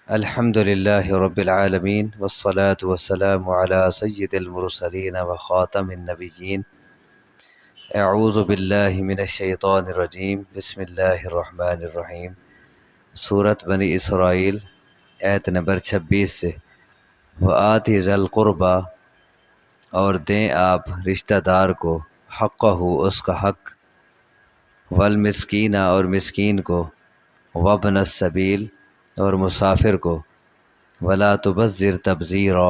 الحمد للہ رب العالمین والصلاة والسلام علی سید المرسلین وخاتم النبیین اعوذ باللہ من الشیطان الرجیم بسم اللہ الرحمن الرحیم۔ سورۃ بنی اسرائیل آیت نمبر 26 سے وآتی ذی القربیٰ، اور دیں آپ رشتہ دار کو حقہ، اس کا حق، والمسکین، اور مسکین کو، وابن السبیل، اور مسافر کو، ولا تبذر تبذیرا،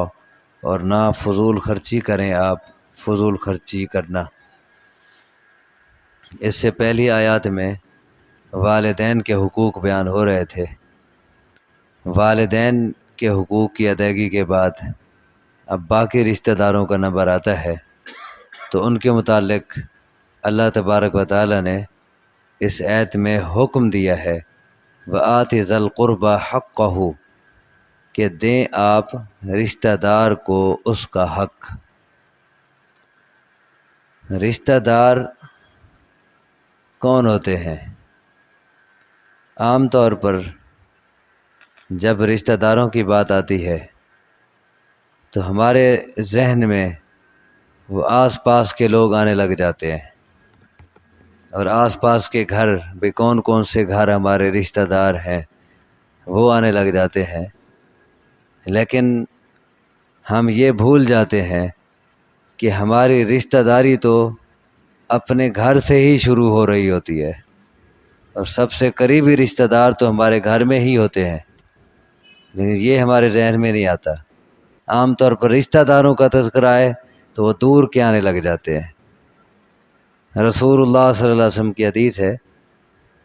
اور نہ فضول خرچی کریں آپ فضول خرچی کرنا۔ اس سے پہلی آیات میں والدین کے حقوق بیان ہو رہے تھے۔ والدین کے حقوق کی ادائیگی کے بعد اب باقی رشتہ داروں کا نمبر آتا ہے، تو ان کے متعلق اللہ تبارک و تعالی نے اس آیت میں حکم دیا ہے وآتی ذی القربیٰ حقہ، کہ دیں آپ رشتہ دار کو اس کا حق۔ رشتہ دار کون ہوتے ہیں؟ عام طور پر جب رشتہ داروں کی بات آتی ہے تو ہمارے ذہن میں وہ آس پاس کے لوگ آنے لگ جاتے ہیں، اور آس پاس کے گھر بھی کون کون سے گھر ہمارے رشتہ دار ہیں وہ آنے لگ جاتے ہیں، لیکن ہم یہ بھول جاتے ہیں کہ ہماری رشتہ داری تو اپنے گھر سے ہی شروع ہو رہی ہوتی ہے، اور سب سے قریبی رشتہ دار تو ہمارے گھر میں ہی ہوتے ہیں، لیکن یہ ہمارے ذہن میں نہیں آتا۔ عام طور پر رشتہ داروں کا تذکرہ آئے تو وہ دور کے آنے لگ جاتے ہیں۔ رسول اللہ صلی اللہ علیہ وسلم کی حدیث ہے،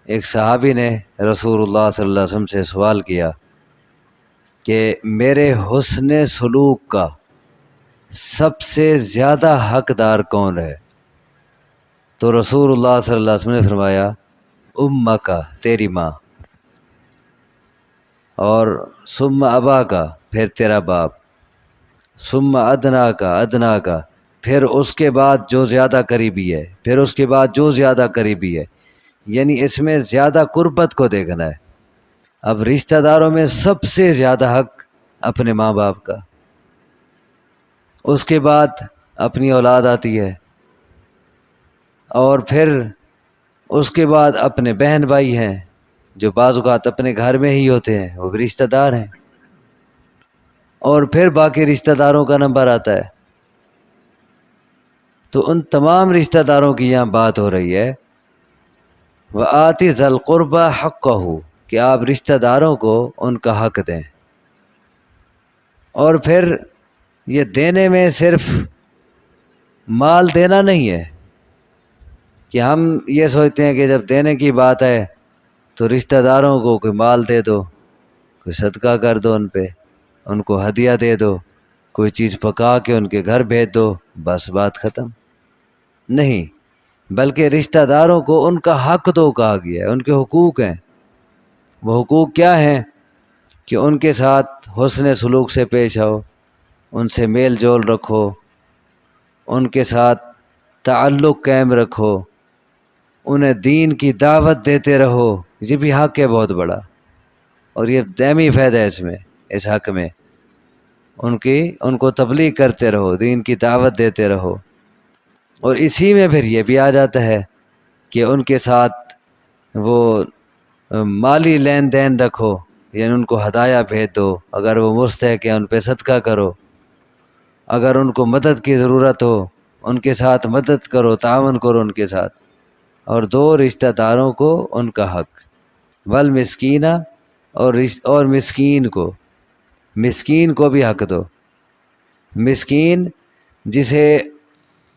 ایک صحابی نے رسول اللہ صلی اللہ علیہ وسلم سے سوال کیا کہ میرے حسن سلوک کا سب سے زیادہ حقدار کون ہے؟ تو رسول اللہ صلی اللہ علیہ وسلم نے فرمایا امک، تیری ماں، اور ثم ابا کا، پھر تیرا باپ، ثم ادنا کا، ادنا کا، پھر اس کے بعد جو زیادہ قریبی ہے، پھر اس کے بعد جو زیادہ قریبی ہے، یعنی اس میں زیادہ قربت کو دیکھنا ہے۔ اب رشتہ داروں میں سب سے زیادہ حق اپنے ماں باپ کا، اس کے بعد اپنی اولاد آتی ہے، اور پھر اس کے بعد اپنے بہن بھائی ہیں جو بعض اوقات اپنے گھر میں ہی ہوتے ہیں، وہ بھی رشتہ دار ہیں، اور پھر باقی رشتہ داروں کا نمبر آتا ہے۔ تو ان تمام رشتہ داروں کی یہاں بات ہو رہی ہے وآتی ذی القربیٰ حقہ، کہ آپ رشتہ داروں کو ان کا حق دیں۔ اور پھر یہ دینے میں صرف مال دینا نہیں ہے کہ ہم یہ سوچتے ہیں کہ جب دینے کی بات ہے تو رشتہ داروں کو کوئی مال دے دو، کوئی صدقہ کر دو، ان کو ہدیہ دے دو، کوئی چیز پکا کے ان کے گھر بھیج دو، بس بات ختم۔ نہیں، بلکہ رشتہ داروں کو ان کا حق دو کہا گیا ہے، ان کے حقوق ہیں۔ وہ حقوق کیا ہیں؟ کہ ان کے ساتھ حسن سلوک سے پیش آؤ، ان سے میل جول رکھو، ان کے ساتھ تعلق قائم رکھو، انہیں دین کی دعوت دیتے رہو۔ یہ بھی حق ہے بہت بڑا، اور یہ دائمی فائدہ ہے اس حق میں۔ ان کو تبلیغ کرتے رہو، دین کی دعوت دیتے رہو، اور اسی میں پھر یہ بھی آ جاتا ہے کہ ان کے ساتھ وہ مالی لین دین رکھو، یعنی ان کو ہدایہ بھیج دو، اگر وہ مستحق ہیں ان پہ صدقہ کرو، اگر ان کو مدد کی ضرورت ہو ان کے ساتھ مدد کرو، تعاون کرو ان کے ساتھ۔ اور دو رشتہ داروں کو ان کا حق، والمسکین، اور مسکین کو بھی حق دو۔ مسکین جسے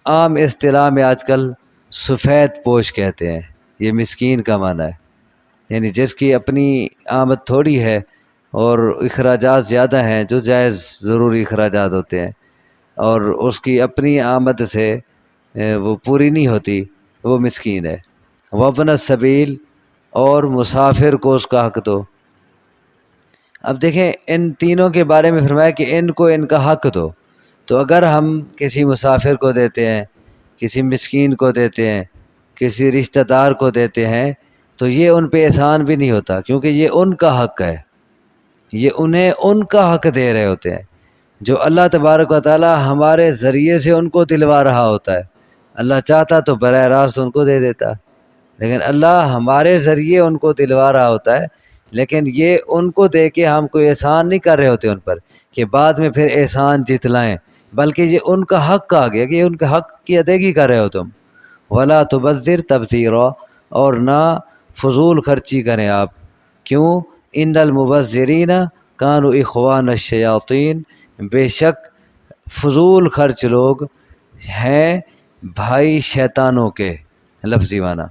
عام اصطلاح میں آج کل سفید پوش کہتے ہیں، یہ مسکین کا معنی ہے، یعنی جس کی اپنی آمد تھوڑی ہے اور اخراجات زیادہ ہیں، جو جائز ضروری اخراجات ہوتے ہیں، اور اس کی اپنی آمد سے وہ پوری نہیں ہوتی، وہ مسکین ہے۔ وابن السبیل، اور مسافر کو اس کا حق دو۔ اب دیکھیں ان تینوں کے بارے میں فرمایا کہ ان کو ان کا حق دو، تو اگر ہم کسی مسافر کو دیتے ہیں، کسی مسکین کو دیتے ہیں، کسی رشتہ دار کو دیتے ہیں، تو یہ ان پہ احسان بھی نہیں ہوتا، کیونکہ یہ ان کا حق ہے، یہ انہیں ان کا حق دے رہے ہوتے ہیں جو اللہ تبارک و تعالی ہمارے ذریعے سے ان کو دلوا رہا ہوتا ہے۔ اللہ چاہتا تو براہ راست ان کو دے دیتا، لیکن اللہ ہمارے ذریعے ان کو دلوا رہا ہوتا ہے، لیکن یہ ان کو دے کے ہم کوئی احسان نہیں کر رہے ہوتے ان پر کہ بعد میں پھر احسان جتلائیں، بلکہ یہ ان کا حق کہا گیا کہ ان کے حق کی ادائیگی کر رہے ہو تم۔ ولا تبذر تبذیرا، اور نہ فضول خرچی کریں آپ، کیوں؟ ان المبذرین کانوا اخوان الشیاطین، بے شک فضول خرچ لوگ ہیں بھائی شیطانوں کے۔ لفظی معنی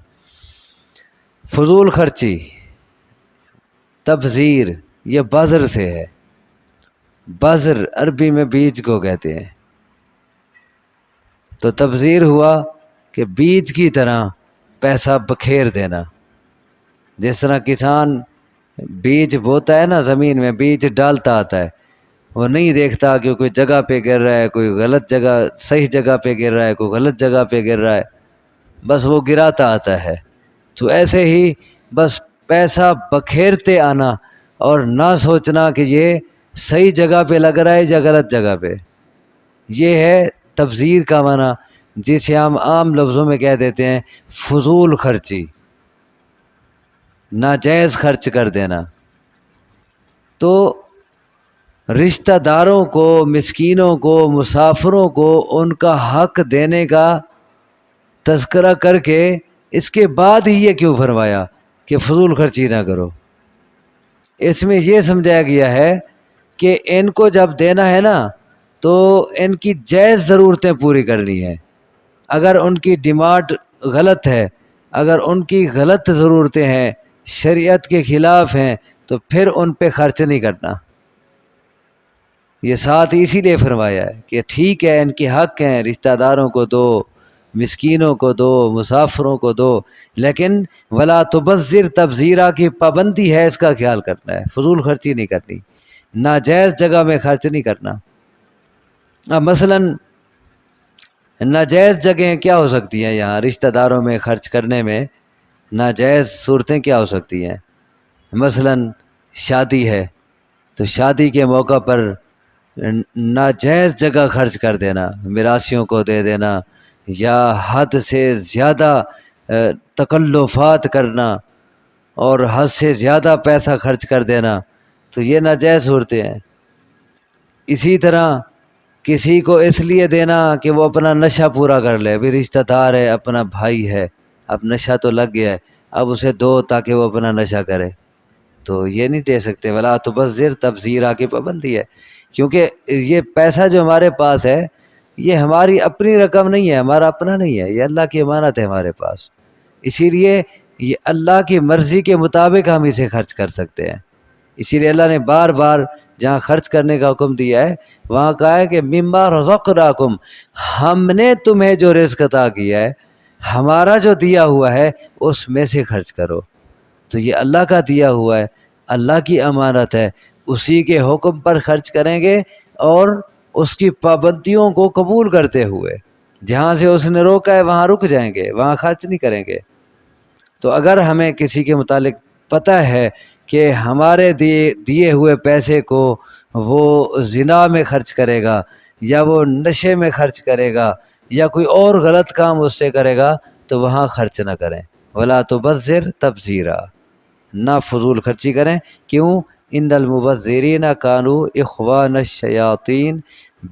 فضول خرچی، تبذیر یہ بذر سے ہے، بذر عربی میں بیج کو کہتے ہیں، تو تبذیر ہوا کہ بیج کی طرح پیسہ بکھیر دینا۔ جس طرح کسان بیج بوتا ہے نا، زمین میں بیج ڈالتا آتا ہے، وہ نہیں دیکھتا کہ کوئی جگہ پہ گر رہا ہے، کوئی غلط جگہ، صحیح جگہ پہ گر رہا ہے، کوئی غلط جگہ پہ گر رہا ہے، بس وہ گراتا آتا ہے۔ تو ایسے ہی بس پیسہ بکھیرتے آنا اور نہ سوچنا کہ یہ صحیح جگہ پہ لگ رہا ہے یا غلط جگہ پہ، یہ ہے تبذیر کا معنی، جسے ہم عام لفظوں میں کہہ دیتے ہیں فضول خرچی، ناجائز خرچ کر دینا۔ تو رشتہ داروں کو، مسکینوں کو، مسافروں کو ان کا حق دینے کا تذکرہ کر کے اس کے بعد ہی یہ کیوں فرمایا کہ فضول خرچی نہ کرو؟ اس میں یہ سمجھایا گیا ہے کہ ان کو جب دینا ہے نا تو ان کی جائز ضرورتیں پوری کرنی ہے۔ اگر ان کی ڈیمانڈ غلط ہے، اگر ان کی غلط ضرورتیں ہیں، شریعت کے خلاف ہیں، تو پھر ان پہ خرچ نہیں کرنا۔ یہ ساتھ اسی لیے فرمایا ہے کہ ٹھیک ہے ان کے حق ہیں، رشتہ داروں کو دو، مسکینوں کو دو، مسافروں کو دو، لیکن ولا تبذر تبذیرا کی پابندی ہے، اس کا خیال کرنا ہے، فضول خرچی نہیں کرنی، ناجائز جگہ میں خرچ نہیں کرنا۔ اب مثلاً ناجائز جگہیں کیا ہو سکتی ہیں یہاں رشتہ داروں میں خرچ کرنے میں؟ ناجائز صورتیں کیا ہو سکتی ہیں؟ مثلاً شادی ہے تو شادی کے موقع پر ناجائز جگہ خرچ کر دینا، میراثیوں کو دے دینا، یا حد سے زیادہ تکلفات کرنا اور حد سے زیادہ پیسہ خرچ کر دینا، تو یہ ناجائز صورتیں ہیں۔ اسی طرح کسی کو اس لیے دینا کہ وہ اپنا نشہ پورا کر لے، بھی رشتہ دار ہے، اپنا بھائی ہے، اب نشہ تو لگ گیا ہے، اب اسے دو تاکہ وہ اپنا نشہ کرے، تو یہ نہیں دے سکتے۔ ولا تبذر تبذیرا کی پابندی ہے، کیونکہ یہ پیسہ جو ہمارے پاس ہے یہ ہماری اپنی رقم نہیں ہے، ہمارا اپنا نہیں ہے، یہ اللہ کی امانت ہے ہمارے پاس، اسی لیے یہ اللہ کی مرضی کے مطابق ہم اسے خرچ کر سکتے ہیں۔ اسی لیے اللہ نے بار بار جہاں خرچ کرنے کا حکم دیا ہے وہاں کہا ہے کہ مما رزقناکم، ہم نے تمہیں جو رزق عطا کیا ہے، ہمارا جو دیا ہوا ہے اس میں سے خرچ کرو۔ تو یہ اللہ کا دیا ہوا ہے، اللہ کی امانت ہے، اسی کے حکم پر خرچ کریں گے اور اس کی پابندیوں کو قبول کرتے ہوئے، جہاں سے اس نے روکا ہے وہاں رک جائیں گے، وہاں خرچ نہیں کریں گے۔ تو اگر ہمیں کسی کے متعلق پتہ ہے کہ ہمارے دیے ہوئے پیسے کو وہ زنا میں خرچ کرے گا، یا وہ نشے میں خرچ کرے گا، یا کوئی اور غلط کام اس سے کرے گا، تو وہاں خرچ نہ کریں۔ ولا تبذر تبذیرا، نہ فضول خرچی کریں، کیوں؟ ان المبذرین کانوا اخوان الشیاطین،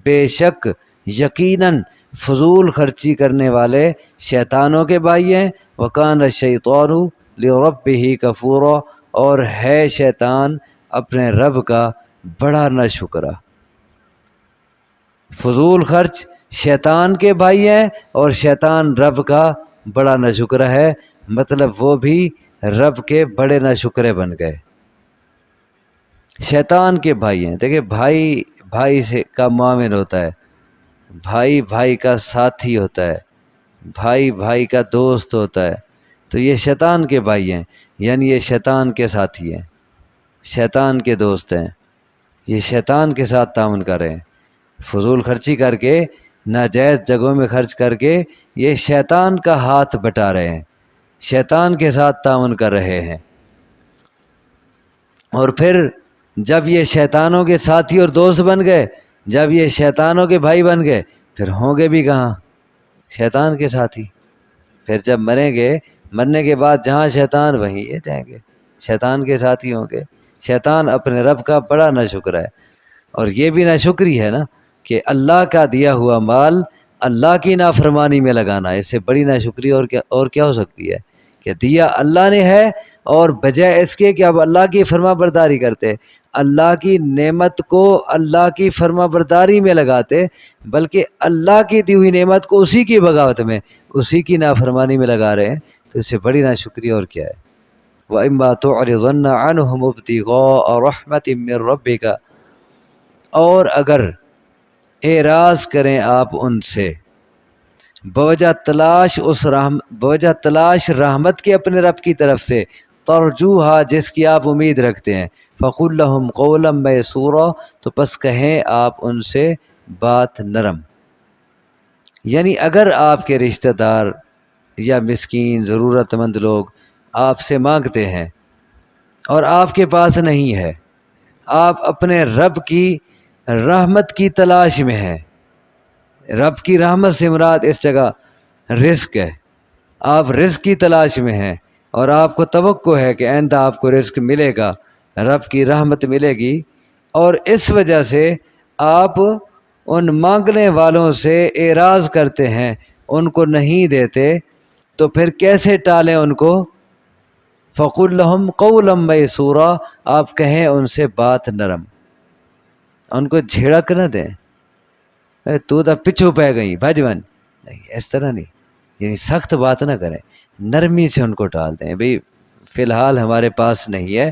بے شک یقیناً فضول خرچی کرنے والے شیطانوں کے بھائی ہیں، وکان الشیطان لربہ کفورا، اور ہے شیطان اپنے رب کا بڑا ناشکرا۔ فضول خرچ شیطان کے بھائی ہیں اور شیطان رب کا بڑا ناشکرا ہے، مطلب وہ بھی رب کے بڑے ناشکرے بن گئے۔ شیطان کے بھائی ہیں، دیکھیں بھائی بھائی سے کا معاون ہوتا ہے، بھائی بھائی کا ساتھی ہوتا ہے، بھائی بھائی کا دوست ہوتا ہے، تو یہ شیطان کے بھائی ہیں، یعنی یہ شیطان کے ساتھی ہیں، شیطان کے دوست ہیں، یہ شیطان کے ساتھ تعاون کر رہے ہیں، فضول خرچی کر کے، ناجائز جگہوں میں خرچ کر کے یہ شیطان کا ہاتھ بٹا رہے ہیں، شیطان کے ساتھ تعاون کر رہے ہیں۔ اور پھر جب یہ شیطانوں کے ساتھی اور دوست بن گئے، جب یہ شیطانوں کے بھائی بن گئے، پھر ہوں گے بھی کہاں؟ شیطان کے ساتھی۔ پھر جب مریں گے، مرنے کے بعد جہاں شیطان وہیں یہ جائیں گے، شیطان کے ساتھی ہوں گے۔ شیطان اپنے رب کا بڑا ناشکر ہے، اور یہ بھی ناشکری ہے نا کہ اللہ کا دیا ہوا مال اللہ کی نافرمانی میں لگانا، اس سے بڑی ناشکری اور کیا ہو سکتی ہے؟ کہ دیا اللہ نے ہے، اور بجائے اس کے کہ اب اللہ کی فرما برداری کرتے، اللہ کی نعمت کو اللہ کی فرما برداری میں لگاتے، بلکہ اللہ کی دی ہوئی نعمت کو اسی کی بغاوت میں، اسی کی نافرمانی میں لگا رہے ہیں، تو اس سے بڑی ناشکری اور کیا ہے؟ وَإِمَّا تُعْرِضَنَّ عَنْهُمُ ابْتِغَاءَ رَحْمَةٍ مِّن رَّبِّكَ، اور اگر اعراض کریں آپ ان سے بوجہ تلاش رحمت کے اپنے رب کی طرف سے، ترجوہا جس کی آپ امید رکھتے ہیں، فَقُلْ لَهُمْ قَوْلًا مَيْسُورًا تو پس کہیں آپ ان سے بات نرم۔ یعنی اگر آپ کے رشتہ دار یا مسکین ضرورت مند لوگ آپ سے مانگتے ہیں اور آپ کے پاس نہیں ہے، آپ اپنے رب کی رحمت کی تلاش میں ہیں، رب کی رحمت سے مراد اس جگہ رزق ہے، آپ رزق کی تلاش میں ہیں اور آپ کو توقع ہے کہ آئندہ آپ کو رزق ملے گا، رب کی رحمت ملے گی، اور اس وجہ سے آپ ان مانگنے والوں سے اعراض کرتے ہیں، ان کو نہیں دیتے، تو پھر کیسے ٹالیں ان کو؟ فَقُلْ لَهُمْ قَوْلًا مَيْسُورًا آپ کہیں ان سے بات نرم، ان کو جھڑک نہ دیں، تو دا پچھو پہ گئی بھجون، نہیں اس طرح نہیں، یعنی سخت بات نہ کریں، نرمی سے ان کو ٹال دیں، بھئی فی الحال ہمارے پاس نہیں ہے،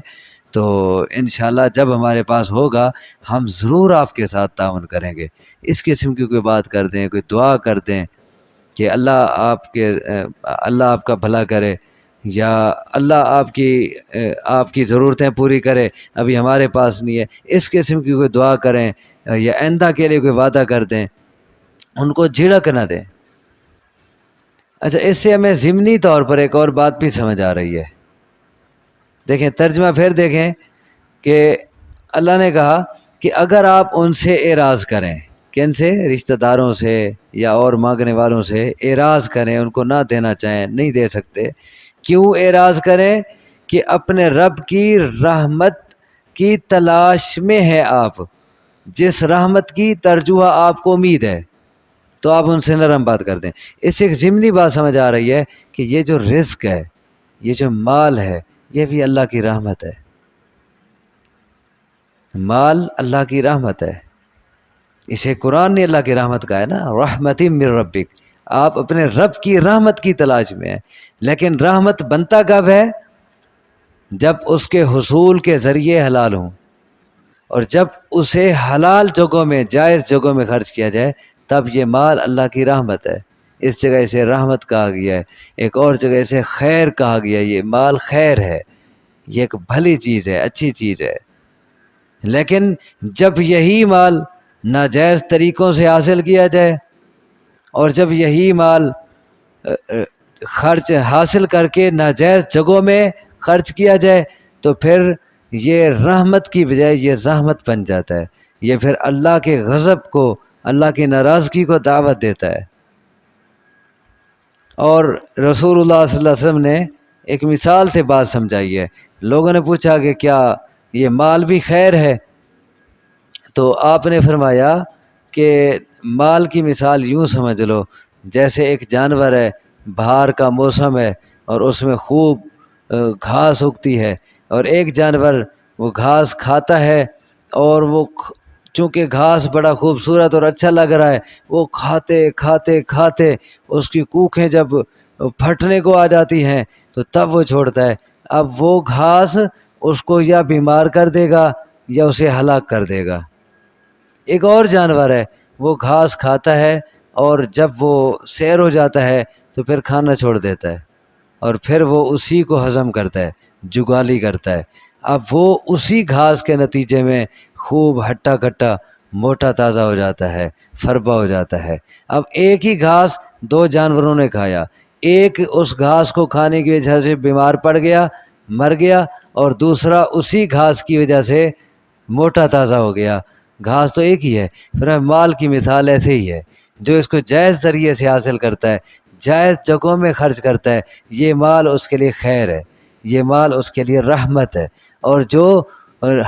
تو انشاءاللہ جب ہمارے پاس ہوگا ہم ضرور آپ کے ساتھ تعاون کریں گے، اس قسم کی کوئی بات کر دیں، کوئی دعا کر دیں کہ اللہ آپ کا بھلا کرے، یا اللہ آپ کی ضرورتیں پوری کرے، ابھی ہمارے پاس نہیں ہے، اس قسم کی کوئی دعا کریں، یا آئندہ کے لیے کوئی وعدہ کر دیں، ان کو جھڑک نہ دیں۔ اچھا، اس سے ہمیں ضمنی طور پر ایک اور بات بھی سمجھ آ رہی ہے، دیکھیں ترجمہ پھر دیکھیں کہ اللہ نے کہا کہ اگر آپ ان سے اعراض کریں، کن سے؟ رشتہ داروں سے یا اور مانگنے والوں سے اعراض کریں، ان کو نہ دینا چاہیں، نہیں دے سکتے، کیوں اعراض کریں؟ کہ اپنے رب کی رحمت کی تلاش میں ہے آپ، جس رحمت کی ترجوہ آپ کو امید ہے، تو آپ ان سے نرم بات کر دیں۔ اس سے ایک ضمنی بات سمجھ آ رہی ہے کہ یہ جو رزق ہے، یہ جو مال ہے، یہ بھی اللہ کی رحمت ہے، مال اللہ کی رحمت ہے، اسے قرآن نے اللہ کی رحمت کہا ہے نا، رحمت من ربک، آپ اپنے رب کی رحمت کی تلاش میں ہیں، لیکن رحمت بنتا کب ہے؟ جب اس کے حصول کے ذریعے حلال ہوں، اور جب اسے حلال جگہوں میں، جائز جگہوں میں خرچ کیا جائے، تب یہ مال اللہ کی رحمت ہے۔ اس جگہ اسے رحمت کہا گیا ہے، ایک اور جگہ اسے خیر کہا گیا ہے، یہ مال خیر ہے، یہ ایک بھلی چیز ہے، اچھی چیز ہے۔ لیکن جب یہی مال ناجائز طریقوں سے حاصل کیا جائے، اور جب یہی مال خرچ حاصل کر کے ناجائز جگہوں میں خرچ کیا جائے، تو پھر یہ رحمت کی بجائے یہ زحمت بن جاتا ہے، یہ پھر اللہ کے غضب کو، اللہ کی ناراضگی کو دعوت دیتا ہے۔ اور رسول اللہ صلی اللہ علیہ وسلم نے ایک مثال سے بات سمجھائی ہے، لوگوں نے پوچھا کہ کیا یہ مال بھی خیر ہے؟ تو آپ نے فرمایا کہ مال کی مثال یوں سمجھ لو، جیسے ایک جانور ہے، بہار کا موسم ہے اور اس میں خوب گھاس اگتی ہے، اور ایک جانور وہ گھاس کھاتا ہے، اور وہ چونکہ گھاس بڑا خوبصورت اور اچھا لگ رہا ہے، وہ کھاتے کھاتے کھاتے اس کی کوکھیں جب پھٹنے کو آ جاتی ہیں تو تب وہ چھوڑتا ہے۔ اب وہ گھاس اس کو یا بیمار کر دے گا یا اسے ہلاک کر دے گا۔ ایک اور جانور ہے، وہ گھاس کھاتا ہے اور جب وہ سیر ہو جاتا ہے تو پھر کھانا چھوڑ دیتا ہے، اور پھر وہ اسی کو ہضم کرتا ہے، جگالی کرتا ہے۔ اب وہ اسی گھاس کے نتیجے میں خوب ہٹا کٹا موٹا تازہ ہو جاتا ہے، فربا ہو جاتا ہے۔ اب ایک ہی گھاس دو جانوروں نے کھایا، ایک اس گھاس کو کھانے کی وجہ سے بیمار پڑ گیا، مر گیا، اور دوسرا اسی گھاس کی وجہ سے موٹا تازہ ہو گیا، گھاس تو ایک ہی ہے۔ پھر مال کی مثال ایسے ہی ہے، جو اس کو جائز ذریعے سے حاصل کرتا ہے، جائز جگہوں میں خرچ کرتا ہے، یہ مال اس کے لیے خیر ہے، یہ مال اس کے لیے رحمت ہے۔ اور جو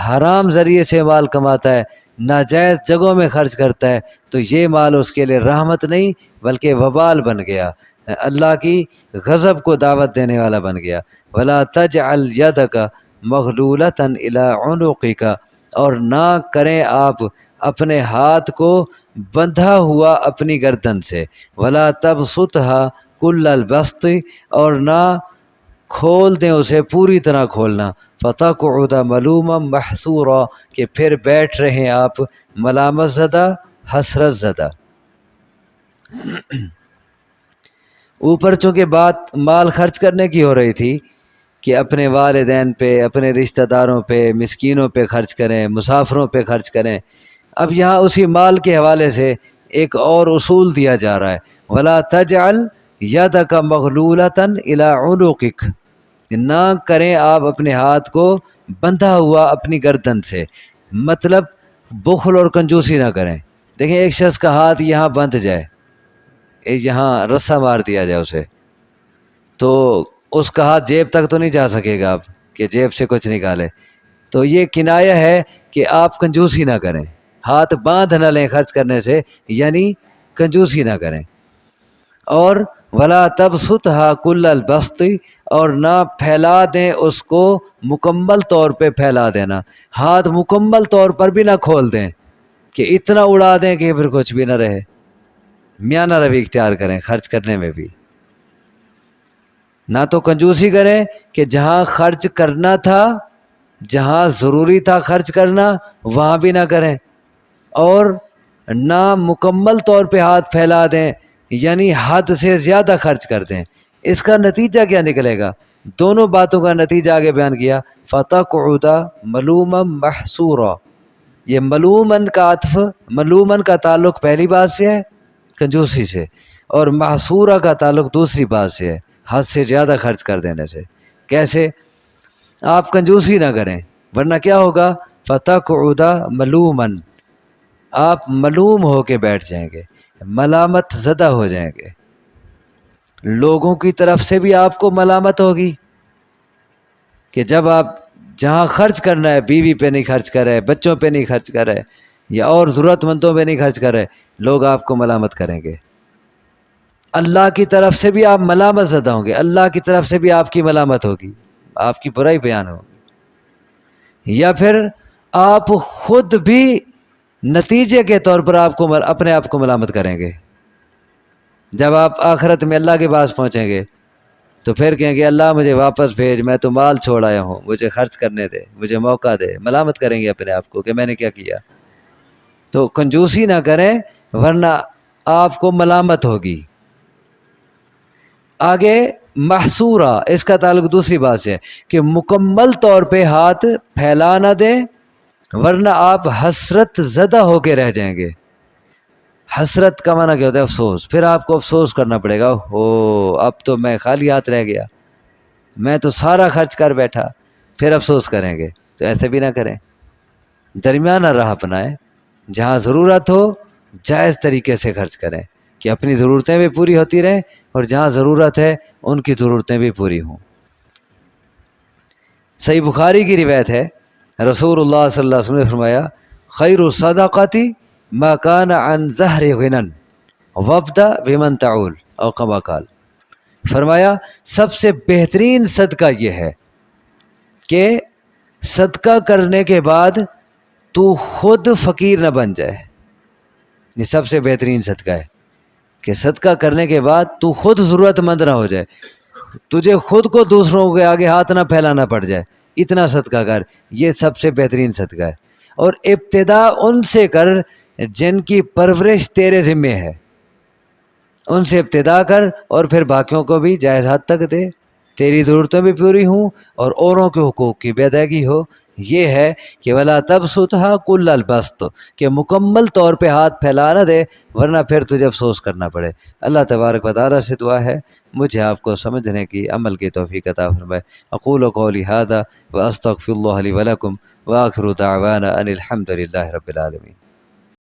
حرام ذریعے سے مال کماتا ہے، ناجائز جگہوں میں خرچ کرتا ہے، تو یہ مال اس کے لیے رحمت نہیں بلکہ وبال بن گیا، اللہ کی غضب کو دعوت دینے والا بن گیا۔ وَلَا تَجْعَلْ يَدَكَ مَغْلُولَةً إِلَىٰ عُنُقِكَ، اور نہ کریں آپ اپنے ہاتھ کو بندھا ہوا اپنی گردن سے، وَلَا تَبْسُطْهَا كُلَّ الْبَسْطِ، اور نہ کھول دیں اسے پوری طرح کھولنا، فَتَقْعُدَ مَلُومًا مَحْسُورًا، کہ پھر بیٹھ رہے آپ ملامت زدہ، حسرت زدہ۔ اوپر چونکہ بات مال خرچ کرنے کی ہو رہی تھی کہ اپنے والدین پہ، اپنے رشتہ داروں پہ، مسکینوں پہ خرچ کریں، مسافروں پہ خرچ کریں، اب یہاں اسی مال کے حوالے سے ایک اور اصول دیا جا رہا ہے، وَلَا تَجْعَلْ يَدَكَ مَغْلُولَةً إِلَىٰ عُنُقِكَ، نہ کریں آپ اپنے ہاتھ کو بندھا ہوا اپنی گردن سے، مطلب بخل اور کنجوسی نہ کریں۔ دیکھیں ایک شخص کا ہاتھ یہاں بندھ جائے، یہاں رسا مار دیا جائے اسے، تو اس کا ہاتھ جیب تک تو نہیں جا سکے گا آپ کہ جیب سے کچھ نکالے، تو یہ کنایہ ہے کہ آپ کنجوسی نہ کریں، ہاتھ باندھ نہ لیں خرچ کرنے سے، یعنی کنجوسی نہ کریں۔ اور وَلَا تَبْسُطْهَا كُلَّ الْبَسْطِ، اور نہ پھیلا دیں اس کو مکمل طور پہ پھیلا دینا، ہاتھ مکمل طور پر بھی نہ کھول دیں کہ اتنا اڑا دیں کہ پھر کچھ بھی نہ رہے، میانہ روی اختیار کریں خرچ کرنے میں بھی، نہ تو کنجوسی کریں کہ جہاں خرچ کرنا تھا، جہاں ضروری تھا خرچ کرنا وہاں بھی نہ کریں، اور نہ مکمل طور پہ ہاتھ پھیلا دیں یعنی حد سے زیادہ خرچ کر دیں۔ اس کا نتیجہ کیا نکلے گا؟ دونوں باتوں کا نتیجہ آگے بیان کیا، فَتَقْعُدَ مَلُومًا مَحْسُورًا، یہ ملومن کا عطف، ملومن کا تعلق پہلی بات سے ہے کنجوسی سے، اور محصورہ کا تعلق دوسری بات سے ہے حد سے زیادہ خرچ کر دینے سے۔ کیسے؟ آپ کنجوسی نہ کریں ورنہ کیا ہوگا؟ فَتَقْعُدَ مَلُومًا، آپ ملوم ہو کے بیٹھ جائیں گے، ملامت زدہ ہو جائیں گے، لوگوں کی طرف سے بھی آپ کو ملامت ہوگی کہ جب آپ جہاں خرچ کرنا ہے بیوی پہ نہیں خرچ کر رہے، بچوں پہ نہیں خرچ کر رہے، یا اور ضرورت مندوں پہ نہیں خرچ کر رہے، لوگ آپ کو ملامت کریں گے۔ اللہ کی طرف سے بھی آپ ملامت زدہ ہوں گے، اللہ کی طرف سے بھی آپ کی ملامت ہوگی، آپ کی برائی بیان ہوگی، یا پھر آپ خود بھی نتیجے کے طور پر آپ کو اپنے آپ کو ملامت کریں گے۔ جب آپ آخرت میں اللہ کے پاس پہنچیں گے تو پھر کہیں گے اللہ مجھے واپس بھیج، میں تو مال چھوڑ آیا ہوں، مجھے خرچ کرنے دے، مجھے موقع دے، ملامت کریں گے اپنے آپ کو کہ میں نے کیا کیا۔ تو کنجوسی نہ کریں ورنہ آپ کو ملامت ہوگی۔ آگے محصورہ، اس کا تعلق دوسری بات سے ہے کہ مکمل طور پہ ہاتھ پھیلا نہ دیں ورنہ آپ حسرت زدہ ہو کے رہ جائیں گے۔ حسرت کا معنی کیا ہوتا ہے؟ افسوس، پھر آپ کو افسوس کرنا پڑے گا، اب تو میں خالی ہاتھ رہ گیا، میں تو سارا خرچ کر بیٹھا، پھر افسوس کریں گے۔ تو ایسے بھی نہ کریں، درمیانہ راہ اپنائیں، جہاں ضرورت ہو جائز طریقے سے خرچ کریں کہ اپنی ضرورتیں بھی پوری ہوتی رہیں اور جہاں ضرورت ہے ان کی ضرورتیں بھی پوری ہوں۔ صحیح بخاری کی روایت ہے، رسول اللہ صلی اللہ علیہ وسلم نے فرمایا، خیر الصدقۃ ما کان عن ظہر غنى وابدأ بمن تعول، او کما قال، فرمایا سب سے بہترین صدقہ یہ ہے کہ صدقہ کرنے کے بعد تو خود فقیر نہ بن جائے، یہ سب سے بہترین صدقہ ہے کہ صدقہ کرنے کے بعد تو خود ضرورت مند نہ ہو جائے، تجھے خود کو دوسروں کے آگے ہاتھ نہ پھیلانا پڑ جائے، اتنا صدقہ کر، یہ سب سے بہترین صدقہ ہے۔ اور ابتدا ان سے کر جن کی پرورش تیرے ذمے ہے، ان سے ابتدا کر اور پھر باقیوں کو بھی جائز حد تک دے، تیری ضرورتیں بھی پوری ہوں اور اوروں کے حقوق کی بے ادائیگی ہو، یہ ہے کہ ولا تبسطها کل البسط، کہ مکمل طور پہ ہاتھ پھیلا نہ دے ورنہ پھر تجھے افسوس کرنا پڑے۔ اللہ تبارک و تعالیٰ سے دعا ہے مجھے آپ کو سمجھنے کی، عمل کی توفیق عطا فرمائے۔ اقول قولی ھذا واستغفر اللہ لی ولکم وآخر دعوانا ان الحمد للہ رب العالمین۔